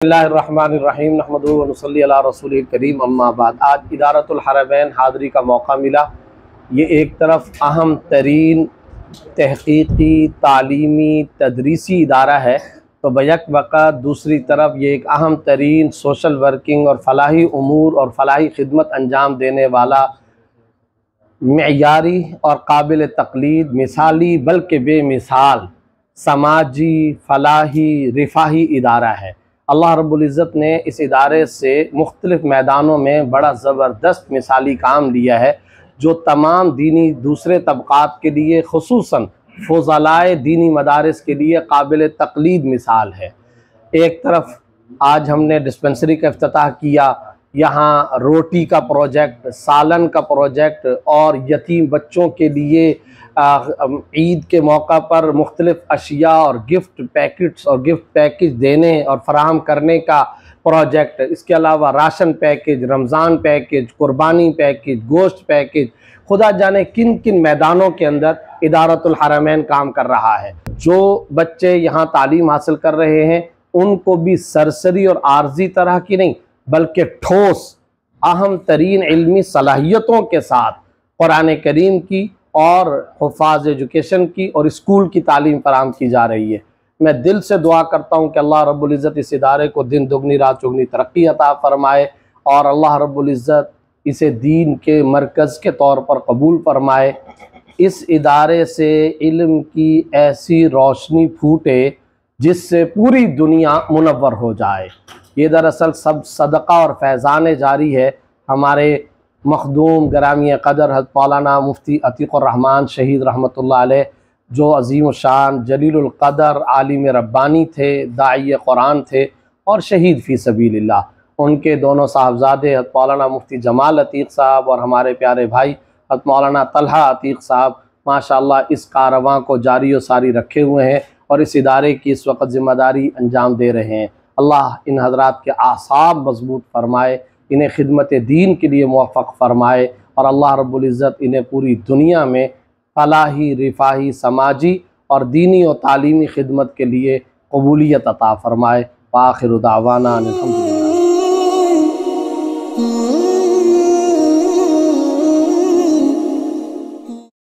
बिस्मिल्लाहिर्रहमानिर्रहीम नहमदुहु व नुसल्ली अला रसूलिल करीम अम्मा बाद। आज इदारतुल हरमैन हाज़री का मौका मिला। ये एक तरफ अहम तरीन तहक़ीक़ी तालीमी तदरीसी इदारा है, तो बैक वक़्त दूसरी तरफ ये एक अहम तरीन सोशल वर्किंग और फ़लाही उमूर और फ़लाही खिदमत अंजाम देने वाला मेयारी और काबिल तक़लीद मिसाली बल्कि बेमिसाल समाजी फ़लाही रिफ़ाही इदारा है। अल्लाह रब्बुल इज़्ज़त ने इस इदारे से मुख्तलिफ़ मैदानों में बड़ा ज़बरदस्त मिसाली काम लिया है, जो तमाम दीनी दूसरे तबक़ात के लिए ख़ुसूसन फ़ुज़लाए दीनी मदारिस के लिए काबिल तक़लीद मिसाल है। एक तरफ आज हमने डिस्पेंसरी का इफ्तिताह किया, यहाँ रोटी का प्रोजेक्ट, सालन का प्रोजेक्ट और यतीम बच्चों के लिए ईद के मौका पर मुख्तलिफ़ अशिया और गिफ्ट पैकेट्स और गिफ्ट पैकेज देने और फराहम करने का प्रोजेक्ट। इसके अलावा राशन पैकेज, रमज़ान पैकेज, कुर्बानी पैकेज, गोश्त पैकेज, खुदा जाने किन किन मैदानों के अंदर इदारतुल हरमैन काम कर रहा है। जो बच्चे यहाँ तालीम हासिल कर रहे हैं उनको भी सरसरी और आर्जी तरह की नहीं बल्कि ठोस अहम तरीन इल्मी सलाहियतों के साथ कुरान करीम की और हुफ़ाज़ एजुकेशन की और स्कूल की तालीम फराहम की जा रही है। मैं दिल से दुआ करता हूँ कि अल्लाह रब्बुल इज़्ज़त इस इदारे को दिन दुगनी रात चौगनी तरक्की अता फ़रमाए और अल्लाह रब्बुल इज़्ज़त इसे दीन के मरकज़ के तौर पर कबूल फ़रमाए। इस इदारे से इल्म की ऐसी रोशनी फूटे जिससे पूरी दुनिया मुनव्वर हो जाए। ये दरअसल सब सदक़ा और फैज़ान जारी है। हमारे मखदूम ग्रामी क़दर हज़रत मौलाना मुफ्ती अतीक़ुर रहमान शहीद रहमतुल्लाह अलैह, जो अज़ीम शान जलीलुल क़दर आलिम रब्बानी थे, दाई कुरान थे और शहीद फ़ी सबीलिल्लाह। उनके दोनों साहबजादे हज़रत मौलाना मुफ्ती जमाल अतीक़ साहब और हमारे प्यारे भाई हज़रत मौलाना तलहा अतीक़ साहब माशाअल्लाह इस कारवां को जारी व सारी रखे हुए हैं और इस इदारे की इस वक्त ज़िम्मेदारी अंजाम दे रहे हैं। अल्लाह इन हज़रात के आसाब मजबूत फ़रमाए, इन्हें खिदमत दीन के लिए मुवफ़्फ़क़ फ़रमाए और अल्लाह रब्बुल इज़्ज़त इन्हें पूरी दुनिया में फ़लाही रिफ़ाही समाजी और दीनी और तालीमी खिदमत के लिए कबूलियत अता फ़रमाए। व आखिरु दावाना अनिल हम्दुलिल्लाह।